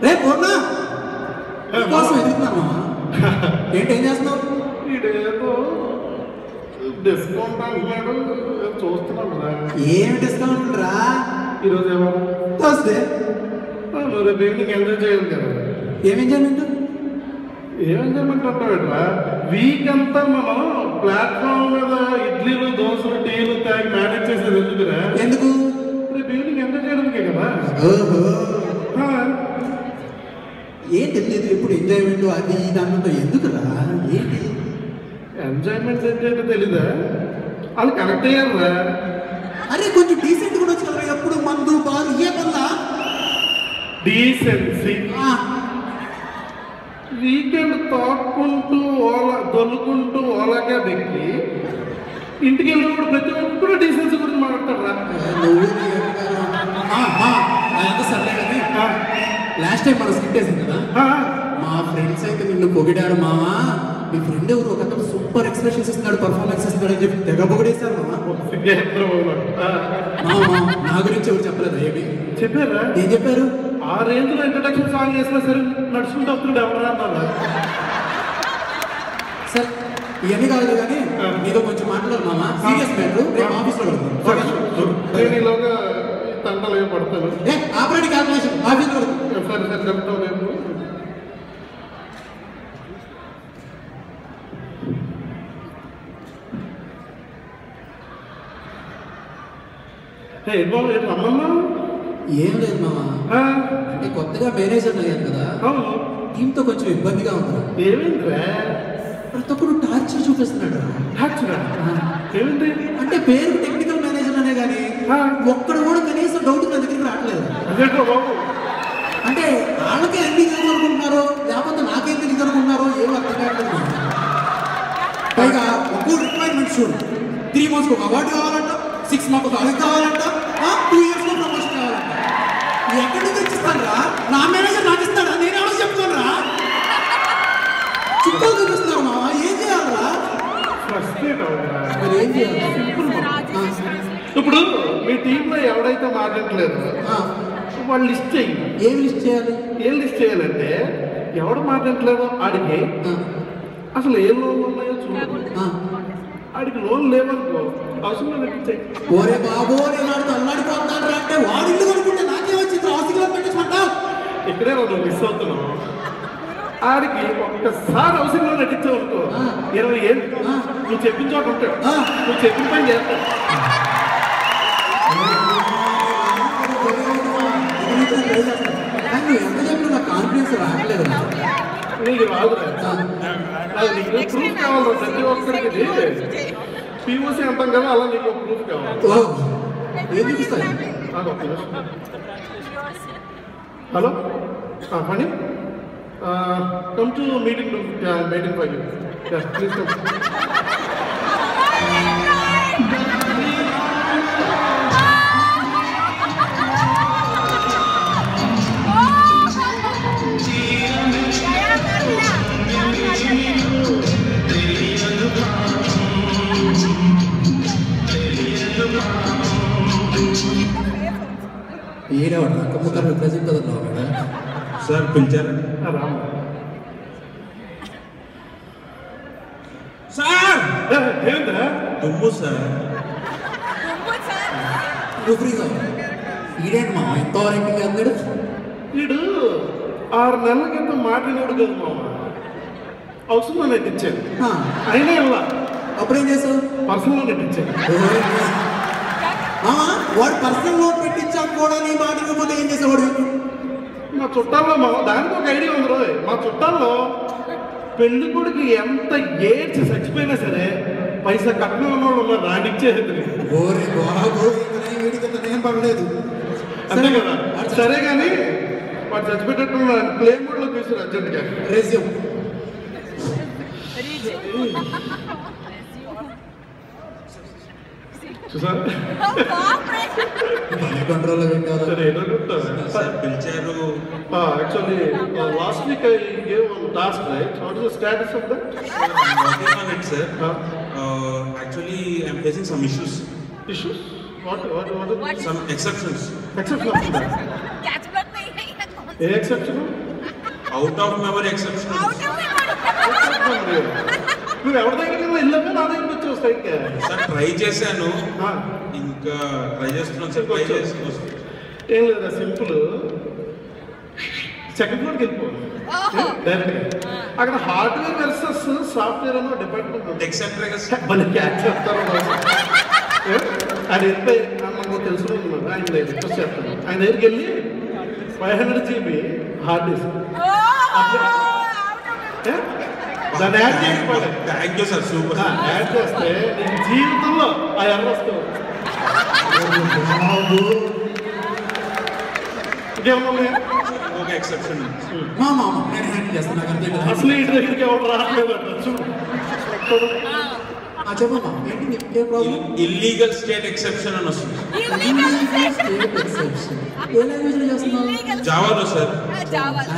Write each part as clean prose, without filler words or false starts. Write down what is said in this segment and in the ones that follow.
రేపు పూర్ణ కోసం ఎదుగుతున్నాను. ఏంటేం చేస్తున్నావు? ఇదేదో డిస్కౌంట్ అంటున్నాడు, చూస్తున్నాను. ఏమి డిస్కౌంట్ రా? ఈరోజు ఏమో వస్తే రేపు ఈవినింగ్ ఎంజాయ్ చేయాలి కదా. ఏం ఎంజాయ్మెంట్? ఏం ఎంజాయ్మెంట్ అంటావేట్రా? వీక్ అంతా మనం ప్లాట్ఫామ్ మీద ఇడ్లీలు దోశలు టీలు తాగి మేనేజ్ చేసేది ఎందుకురా? ఎందుకు? రేపు ఈవినింగ్ ఎంజాయ్ చేయడానికే కదా. ఓహో, ఏం తెలియదు ఎప్పుడు ఎంజాయ్మెంట్ అది ఇది అన్నంత ఎందుకురా? ఏంటి ఎంజాయ్మెంట్ ఏంటంటే తెలీదా? వాళ్ళు కనెక్ట్ అయ్యారా? అరే కొంచెం డీసెంట్ కూడా వచ్చి కదా, ఎప్పుడు మందు బారు ఏ వల్ల డీసెన్సీ. వీకెండ్ తోక్కుంటూ దొల్లుకుంటూ ఓలాగా పెట్టి ఇంటికి వెళ్ళినప్పుడు ప్రతి ఒక్కరు డీసెన్సీ గురించి మాట్లాడతారా? సర్లే కానీ లాస్ట్ టైం మనం స్కిట్ వేసాం కదా, మా ఫ్రెండ్స్ అయితే నిన్ను పొగిడారు మామా. మీ ఫ్రెండ్ ఎవరు ఒక అతను సూపర్ ఎక్స్ప్రెషన్స్ ఇస్తున్నాడు, పర్ఫార్మెన్స్ ఇస్తున్నాడు అని చెప్పి తెగ పొగిడేశారు మామా. నా గురించి ఎవరు చెప్పలేదు? ఏమి చెప్పారా? ఏం చెప్పారు? ఆ రేంజ్ లో ఇంట్రడక్షన్ సాంగ్ చేసినా సరే నడుచుకుంటూ వస్తున్నాడు ఎవరా అన్నారు. సార్ ఇవన్నీ కాదు కానీ మీతో కొంచెం మాట్లాడారు మామా. సీరియస్ మ్యాటర్, రేపు ఆఫీస్లో నేను ఇలాగా తంటలు ఏమి పడతాను. ఆపరేటింగ్ క్యాల్కులేషన్ ఆఫీస్లో సరే సరే చెప్తాను రేపు. రమ్మన్నా? ఏం లేదు మామా, అంటే కొత్తగా మేనేజర్ అయ్యాను కదా, టీంతో కొంచెం ఇబ్బందిగా ఉంది. ఏమైందిరా? ప్రతి ఒక్కరు టార్చర్ చూపిస్తున్నాడు. ఏమైంది అంటే పేరు టెక్నికల్ మేనేజర్ అనే కానీ ఒక్కడు కూడా కనీసం డౌట్ నా దగ్గరికి రావట్లేదు. అంటే వాళ్ళకే అన్ని తెలుసు అనుకుంటున్నారో లేకపోతే నాకేం తెలియదు అనుకుంటున్నారో ఏమో అర్థం కావట్లేదు. పైగా ఒక్కో రిక్వైర్మెంట్ చూడు, 3 months ఒక అవార్డు కావాలంట, 6 months ఒక అవార్డు కావాలంట, 2 years ప్రమోషన్ కావాలంట. ఎక్కడి నుంచి తెచ్చిస్తాను రా? నా మేనేజర్ నాకు ఇస్తాడా? నేను ఎవరో చెప్తాను రా. చుక్కలు చూపిస్తున్నారు మావా, ఏం చేయాలరా? ఏం చేయాలి? ఇప్పుడు మీ టీంలో ఎవడైతే మాట్లాడలేదు వాళ్ళు లిస్ట్ చేయండి. ఏం లిస్ట్ చేయాలి? ఏం లిస్ట్ చేయాలంటే ఎవడు మాట్లాడలేదో ఆడికి అసలు ఏ లోన్లు ఉన్నాయో చూడు. ఆడికి లోన్ లేవనుకో అవసరం లేదు. ఓరే బాబో, నేను ఆడితో అల్లాడిపోతున్నాడు రా అంటే వాడు ఇల్లు కొనుక్కుంటే నాకే వచ్చింది హౌసింగ్లో పెట్టేసుకుంటావు. ఇక్కడే మనం మిస్ అవుతున్నాం. ఆడికి ఒక్కసారి అవసరంలో నటించావు అనుకో 20 ఏళ్ళు నువ్వు చెప్పిన చోట ఉంటాడు, నువ్వు చెప్పిన పని చేస్తావు. ఎంత చెప్పిన నాకు కాన్ఫిడెన్స్ రావట్లేదు. నీకు రాదురా, నీకు ప్రూఫ్ కావాలి. ప్రతి ఒక్కరికి పీఓసీ అంటాం కదా, అలా నీకు ప్రూఫ్ కావాలి. ఏం చూపిస్తాను? Hello Phani, come to meeting room. Yeah, I'm waiting for you. Yeah, please come. ఏడవడు నాకు ముఖం రిప్రజెంట్ అవుతున్నావు కదా సార్. పిలిచారు సార్. ఏంటా దుమ్ము సార్? నువ్వు ఫ్రీగా ఈడేంటి మా ఎంతవరకు అందడు? వీడు 6 నెలల క్రితం మాట్లాడాడు కదా మామ, అవసరం నెట్టించాను. అయినా ఇలా అప్పుడేం చేసావు? పర్సనల్ నెట్టించాను. వాడు పర్సనల్ లోన్ పెట్టించాక కూడా నీ మాట ఇవ్వకపోతే ఏం చేసేవాడు? మా చుట్టాల్లో దానికి ఒక ఐడియా ఉంది రోజు. మా చుట్టాల్లో పెళ్లి కొడుకు ఎంత ఏడ్చి చచ్చిపోయినా సరే పైసా కట్నం ఉన్నవాళ్ళు ఉన్నారు, రానిచ్చేది. ఓరే బాబు, నేను పడలేదు. అంతే కదా. సరే కానీ వాడు చచ్చిపోయేటట్టు ప్లేన్ మోడ్ లో తీసుకుని అర్జెంట్గా రెజ్యూమ్ చూసారు కంట్రోల్లో పెట్టారు. సార్ పిలిచారు. Actually, last week I gave one task, right? What is the status of that? I'm working on it, sir. Actually, I'm facing some issues. Issues? What? Some exceptions. Exception of that? A exception? Out of memory exception. నువ్వు ఎవరి దగ్గరికి వెళ్ళాక నా దగ్గరికి వచ్చావు straight. Sir try చేశాను, ఇంకా try చేస్తున్నాను సార్. ట్రై చేసి ఏం లేదా, సింపుల్. సెకండ్ ఫ్లోర్కి వెళ్ళిపోవాలి డైరెక్ట్గా. అక్కడ హార్డ్వేర్ వర్సెస్ సాఫ్ట్వేర్ అన్న డిపార్ట్మెంట్ టెక్ సెంటర్ మళ్ళీ క్యాచ్ చెప్తారు. ఆయన వెళ్ళిపోయి నాకు తెలుసు ఆయన రిక్వెస్ట్ చేస్తాను. ఆయన దగ్గరికి వెళ్ళి 500 GB హార్డ్ డిస్క్ దాన్ని యాడ్ చేసుకోవాలి. Thank you sir, super. Add చేస్తే నీకు జీవితంలో ఆ ఎవరు వస్తావు. ఇంకేమన్నా ఒక ఎక్సెప్షన్ నేను హ్యాండిల్ చేస్తాను. అసలు ఈ దగ్గరికి ఎవరు రావట్లేదు. చెప్పమ్మా ఏంటి నీకే ప్రాబ్లం? ఇల్లీగల్ స్టేట్ ఎక్సెప్షన్ అని వస్తుంది. ఏ లాంగ్వేజ్ లో చేస్తున్నావు? జావాలో సార్.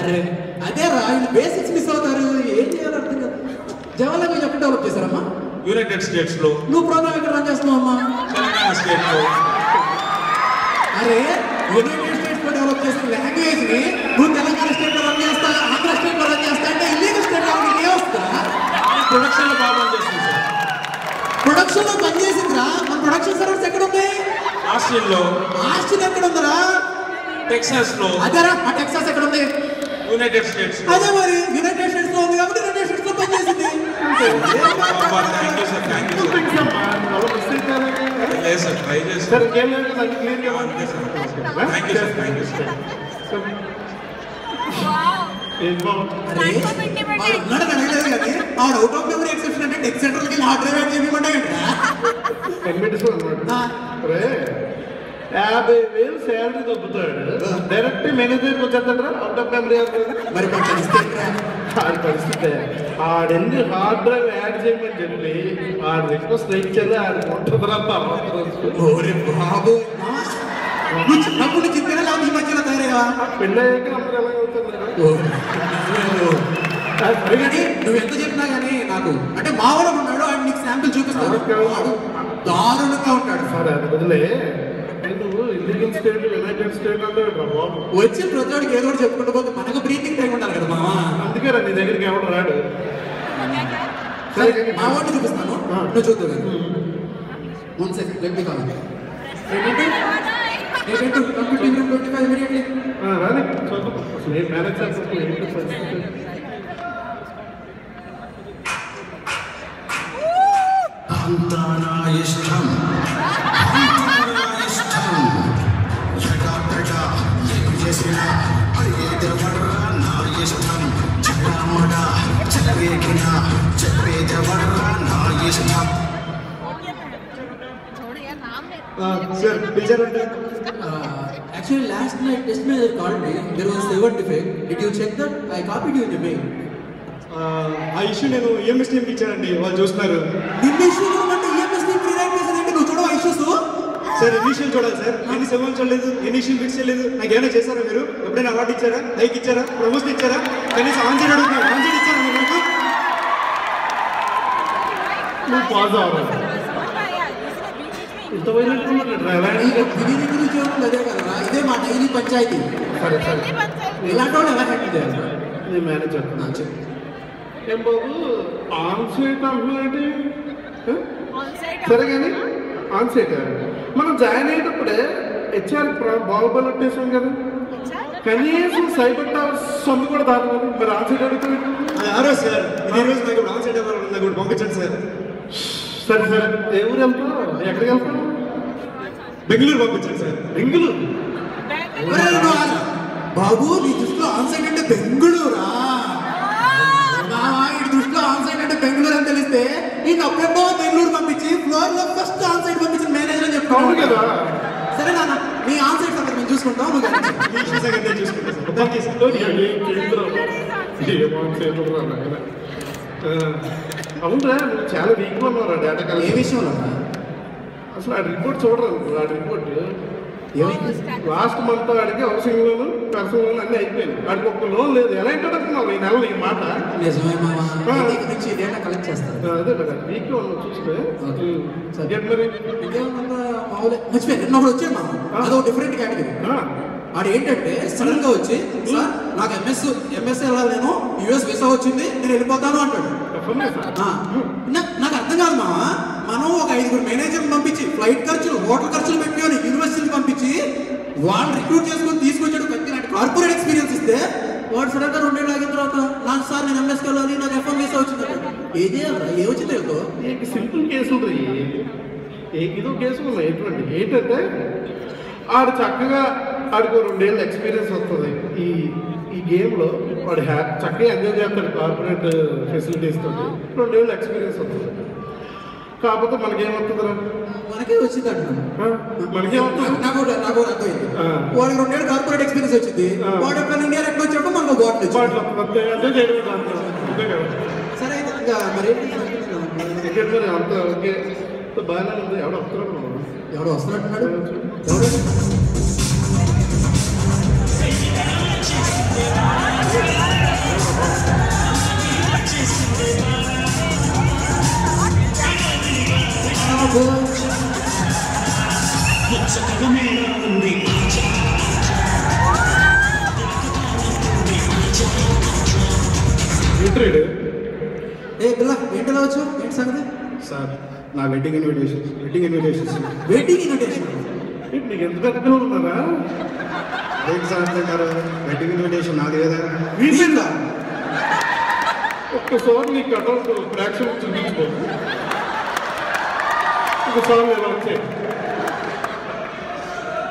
అరే అదే రా, బేసిక్స్ మిస్ అవుతారు. ఏం చేయాలి అర్థం కాదు. జావా లాంగ్వేజ్ ఎప్పుడు డెవలప్ చేశారమ్మా? యునైటెడ్ స్టేట్స్ లో. నువ్వు ప్రోగ్రామ్ ఎక్కడ రన్ చేస్తున్నావమ్మా? తెలంగాణ స్టేట్ లో. అరే యునైటెడ్ స్టేట్స్ లో డెవలప్ చేసిన లాంగ్వేజ్ ని నువ్వు తెలంగాణ స్టేట్ లో రన్ చేస్తా, ఆంధ్ర స్టేట్ లో రన్ చేస్తా అంటే ఇల్లీగల్ స్టేట్ లో ఏ వస్తా? ప్రొడక్షన్ లో బాగా చేస్తుంది సార్. ప్రొడక్షన్ లో పనిచేసిందిరా. మన ప్రొడక్షన్ సర్వర్స్ ఎక్కడ ఉంది? ఆస్ట్రేలియాలో. ఆస్ట్రేలియా ఎక్కడ ఉందిరా? టెక్సాస్ లో. అదేరా, ఆ టెక్సాస్ ఎక్కడ ఉంది? United states. అదే మరి యునైటెడ్ స్టేట్స్ లో ఉంది కాబట్టి యునైటెడ్ స్టేట్స్ లో పనిచేసింది. Thank you sir, thank you sir. లేదు సార్, ట్రై చేస్తాను. సార్ ఇంకేం లేదు కదా, క్లియర్గా thank you sir, thank you sir. అరే వాడు ఉన్నాడు అడగలేదు కానీ వాడు అవుట్ ఆఫ్ మెమరీ ఎక్సెప్షన్ అంటే టెక్ సెంటర్కి హార్డ్ డ్రైవ్ యాడ్ చేయమంటాయంట. అరే 50,000 శాలరీ దొబ్బుతాడు, డైరెక్ట్ మేనేజర్కి వచ్చేస్తాడు అవుట్ ఆఫ్ మెమరీ. మరి ఆడి పరిస్థితి ఆడెన్ని హార్డ్ డ్రైవ్ యాడ్ చేయమని చెప్పి ఆడ రిక్వెస్ట్ ఇచ్చేది ఆడి ఉంటుందిరా. ఓరే బాబు, నువ్వు చిన్నప్పుడు నుంచి చెప్పినా లేకపోతే ఈ మధ్యలో తయారయ్యా? పెళ్ళి అయ్యాక అప్పుడు ఎలా అవుతుంది? నువ్వు ఎంత చెప్పినా కానీ నాకు అంటే మావాడు ఉన్నాడు, ఆయన నీకు శాంపిల్ చూపిస్తాడు, దారుణంగా ఉంటాడు. సరే అది వదిలే, నువ్వు ఇల్లీగల్ స్టేట్ యునైటెడ్ స్టేట్ అంటే బాబు వచ్చి ప్రతి వాడికి ఏదో ఒకటి చెప్పుకుంటూ పోతే మనకు బ్రీతింగ్ టైం ఉండాలి కదా మామ. అందుకే రా నీ దగ్గరికి ఎవరు రాడు. మా వాడిని చూపిస్తాను, నువ్వు చూద్దాం కానీ. 1 second, let me call you. Computing room 25 immediately. రాని చదువు అసలు ఏం మేనేజ్ చేస్తాను ఏంటి పరిస్థితి. అంతా నా ఇష్టం, ఎడాపెడా ఏం చేసినా అడిగేదెవర్రా నా ఇష్టం. చెడమడ చెలరేగినా చెప్పేదెవర్రా నా ఇష్టం. సార్ పిలిచారంటే Actually, last night test manager called me. There was server defect. Did you check that? I copied you in the mail. ఆ ఇష్యూ నేను ఈఎంఎస్ టీమ్కి ఇచ్చానండి, వాళ్ళు చూస్తున్నారు. నిన్న ఇష్యూ అంటే ఈఎంఎస్ టీమ్ రిరైట్ చేసేదంటే నువ్వు చూడవా ఇష్యూస్? సార్ ఇనిషియల్ చూడాలి సార్. ఎన్ని సెవెన్ చూడలేదు, ఇనిషియల్ ఫిక్స్ చేయలేదు. నాకు ఏమైనా చేశారా మీరు? ఎప్పుడైనా అవార్డు ఇచ్చారా, లైక్ ఇచ్చారా, ప్రమోషన్ ఇచ్చారా, కనీసం ఆన్సైడ్ అడుగుతున్నా ఆన్సైడ్ ఇచ్చారా మీరు? నువ్వు పాజ్ అవ్వాలి. ఇంత వైలెంట్ అదే కదా, ఇదే మా డైలీ పంచాయతీ. సరే సరే, ఇలాంటి వాళ్ళు ఎలా హ్యాండిల్ చేయాలి? నేను మేనేజ్ చేస్తాను. ఏం బాబు ఆన్సైట్ అంటున్నారంటే సరే కానీ ఆన్సైట్ మనం జాయిన్ అయ్యేటప్పుడే హెచ్ఆర్ బాగుపడేసాం కదా, కనీసం సైబర్ టవర్స్ సొమ్ము కూడా దాటుతుంది. మరి ఆన్సైట్ అడుగుతుంది ఆరో సార్, ఇది రోజు నాకు ఆన్సైట్ నాకు పంపించండి సార్. సరే సరే, ఏ ఊరు వెళ్తావు, ఎక్కడికి వెళ్తావు? బెంగళూరు పంపించండి సార్. బెంగళూరు బాబు, నీ దృష్టిలో ఆన్సైట్ అంటే బెంగళూరా? ఈ దృష్టిలో ఆన్సైట్ అంటే బెంగళూరు అని తెలిస్తే నీకు అప్పుడెప్పుడో బెంగళూరు పంపించి ఫ్లోర్ లో ఫస్ట్ ఆన్సైట్ పంపించిన మేనేజర్ అని చెప్తాను కదా. సరే నాన్న, నీ ఆన్సైట్ సంగతి మేము చూసుకుంటాం, నువ్వు అవునరా, నువ్వు చాలా వీక్గా ఉన్నారా డేటా ఏ కలిసి. విషయంలో అసలు ఆ రిపోర్ట్ చూడరు, ఆ రిపోర్ట్ ఏమైంది? లాస్ట్ మంత్ వాడికి హౌసింగ్ లోన్, పర్సనల్ లోన్ అన్నీ అయిపోయింది. వాడికి ఒక్క లోన్ లేదు. ఎలా ఇంటడుతున్నావు ఈ నెల ఈ మాట? నిజమే మామ, నుంచి డేటా కలెక్ట్ చేస్తారు. అదే కదా, వీక్గా ఉన్నావు చూస్తే. మరి ఇంకేమన్నా మామూలే మర్చిపోయాను. నిన్న ఒకటి వచ్చాడు మామ, అదో డిఫరెంట్ కేటగిరీ. వాడు ఏంటంటే సడన్ గా వచ్చి సార్ నాకు ఎంఎస్ వెళ్ళాలి, నేను యూఎస్ వీసా వచ్చింది, నేను వెళ్ళిపోతాను అంటాడు. నాకు అర్థం కాదు మా, మనం ఒక 5 మేనేజర్ని పంపించి ఫ్లైట్ ఖర్చులు హోటల్ ఖర్చులు పెట్టుకొని యూనివర్సిటీని పంపించి వాళ్ళు రిక్రూట్ చేసుకొని తీసుకొచ్చాడు. ఇలాంటి కార్పొరేట్ ఎక్స్పీరియన్స్ ఇస్తే వాడు సడన్ గా 2 ఏళ్ళు ఆగిన తర్వాత నాకు సార్ నేను ఎంఎస్కి వెళ్ళాలి, నాకు F1 వీసా వచ్చింది. ఏదే ఏమొచ్చింది సింపుల్ కేసు ఇదో కేసు ఉన్నాయి. ఏంటంటే ఆడు చక్కగా ఆడికి 2 ఏళ్ళ ఎక్స్పీరియన్స్ వస్తుంది ఈ గేమ్లో. వాడు చక్కగా ఎంజాయ్ చేస్తాడు కార్పొరేట్ ఫెసిలిటీస్ తోటి. 2 ఏళ్ళ ఎక్స్పీరియన్స్ వస్తుంది. కాకపోతే మనకేమవుతుందిరా, మనకే వచ్చింది అంటున్నాను. మనకేమవుతుంది, నాకు అర్థమైంది. వాడికి 2 ఏళ్ళు కార్పొరేట్ ఎక్స్పీరియన్స్ వచ్చింది, వాడు ఎక్కడ ఇండియా ఎక్కడ వచ్చాడో మనకు బాటిల్ సరే ఇంకా మరి అంత ఓకే బాగానే ఉంది. ఎవడో వస్తున్నట్టున్నాడు. ఎవడు ఏ పిల్ల ఏంటలా వచ్చు, ఏంటి సంగతి? సార్ నా వెడ్డింగ్ ఇన్విటేషన్ నీకు ఎంత పెద్ద పిల్లలు ఉన్నారా? ఏంటి సార్ అంటారు? వెడ్డింగ్ ఇన్విటేషన్ నాది కదా. వీసిందా ఒక్కసారి నీ కటౌట్ ప్రేక్షకులు చూపించుకో. ఒకసారి ఇలా వచ్చాయి.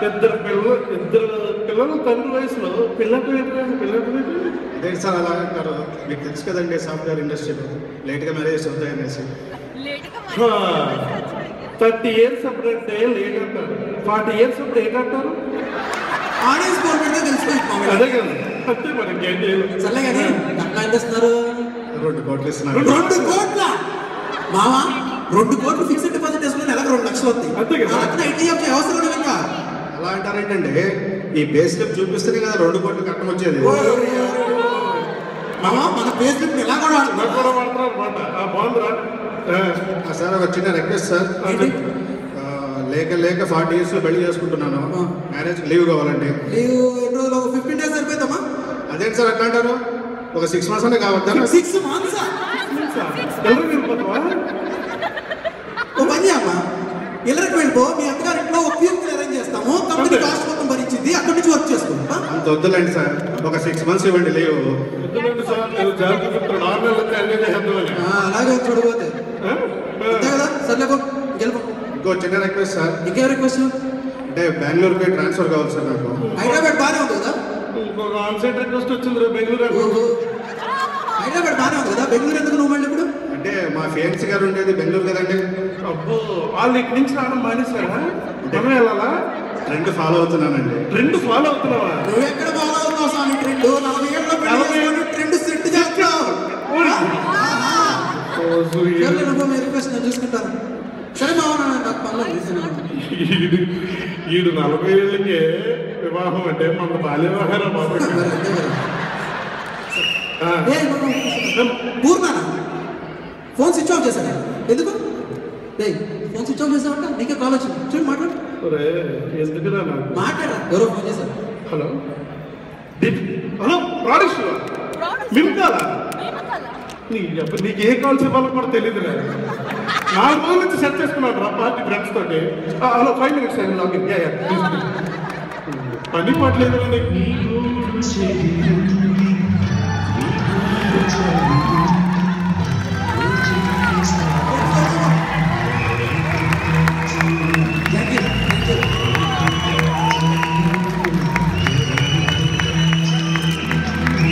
ఇద్దరు పిల్లలు తండ్రి వయసులో పిల్లలు అదే సార్ అలా అంటారు. మీకు తెలుసు కదండి సాఫ్ట్వేర్ ఇండస్ట్రీలో లేట్గా మ్యారేజ్ అవుతాయనేసి. 30 years అప్పుడంటే లేట్ అంటారు, 40 years అప్పుడు ఏంటంటారు? ఆడియన్స్ గవర్నమెంట్ తెలిసిపోయింది. అదే కదా, అంతే మనకి. సర్లే కానీ అట్లా ఎంత ఇస్తున్నారు? 2 కోట్లు ఇస్తున్నారు. 2 కోట్ల మావా? 2 కోట్లు ఫిక్స్డ్ డిపాజిట్ వేసుకుని నెలకు 2 లక్షలు వస్తాయి. అంతే కదా. ఐటీ అవసరం లేదు ఇంకా. అలా అంటారేంటండి? ఈ పే స్లిప్ చూపిస్తేనే కదా 2 కోట్లు కట్టం వచ్చేది. మావా మన పే స్లిప్ ఎలా కూడా పడతారు అనమాట. బాగుందిరా సార్. ఒక చిన్న రిక్వెస్ట్ సార్. లేక 40 years పెళ్లి చేసుకుంటున్నాను. మ్యారేజ్ లీవ్ కావాలండి. లీవ్ ఎన్ని రోజులు? 15 days సరిపోతామా? అదేంటి సార్ అట్లా అంటారు? ఒక 6 months అనే కావద్దా? 6 months ఓ పని అమ్మా, ఇళ్ళకి వెళ్ళిపో. మీ అత్తగారి ఇంట్లో ఒక క్యూబ్కి అరేంజ్ చేస్తాము, కంపెనీ కాస్ట్ మొత్తం భరించింది, అక్కడి నుంచి వర్క్ చేసుకుంటాం. అంత వద్దులేండి సార్, ఒక 6 months ఇవ్వండి లీవ్. అలాగే చూడబోతే అంతే కదా. సర్లేపో గెలుపు. ఇంకో చిన్న రిక్వెస్ట్ సార్. ఇంకేం రిక్వెస్ట్? అంటే బెంగళూరుకి ట్రాన్స్ఫర్ కావాలి సార్ నాకు. హైదరాబాద్ బాగానే ఉంది కదా. ఇంకొక ఆన్సైట్ రిక్వెస్ట్ వచ్చింది బెంగళూరు. హైదరాబాద్ బాగానే ఉంది కదా, బెంగళూరు ఎందుకు నువ్వు మళ్ళీ ఇప్పుడు? అంటే మా ఫేన్స్ గారు ఉండేది బెంగళూరు కదండి. అబ్బో, వాళ్ళు ఇక్కడి నుంచి రావడం మానేస్తారా? మనం వెళ్ళాలా? ట్రెండ్ ఫాలో అవుతున్నానండి. ట్రెండ్ ఫాలో అవుతున్నావా? నువ్వు ఎక్కడ ఫాలో అవుతున్నావు స్వామి? ట్రెండ్ 40 ఏళ్ళలో ట్రెండ్ సెట్ చేస్తావు. మీ రిక్వెస్ట్ నేను చూసుకుంటాను. సరే మావా, నాకు పనులు. ఈడు 40 ఏళ్ళకే వివాహం అంటే మన బాల్య వివాహారా బాబు? పూర్ణ ఫోన్ స్విచ్ ఆఫ్ చేశాను. ఎందుకు? ఫోన్ స్విచ్ ఆఫ్ చేసామంట, నీకే కాల్ వచ్చింది. చూడు మాట్లాడు. ఎందుకురా మాట్లాడరా. ఎవరో ఫోన్ చేశారు. హలో ప్రాడక్ట్ మిల్కాలా? నీకు ఏ కాల్స్ ఇవ్వాలో కూడా తెలియదు. 4 రోజుల నుంచి సెట్ చేసుకున్నాడు రా పార్టీ ఫ్రెండ్స్ తోటి. హలో 5 minutes అయింది లాగిన్. పని పడలేదు.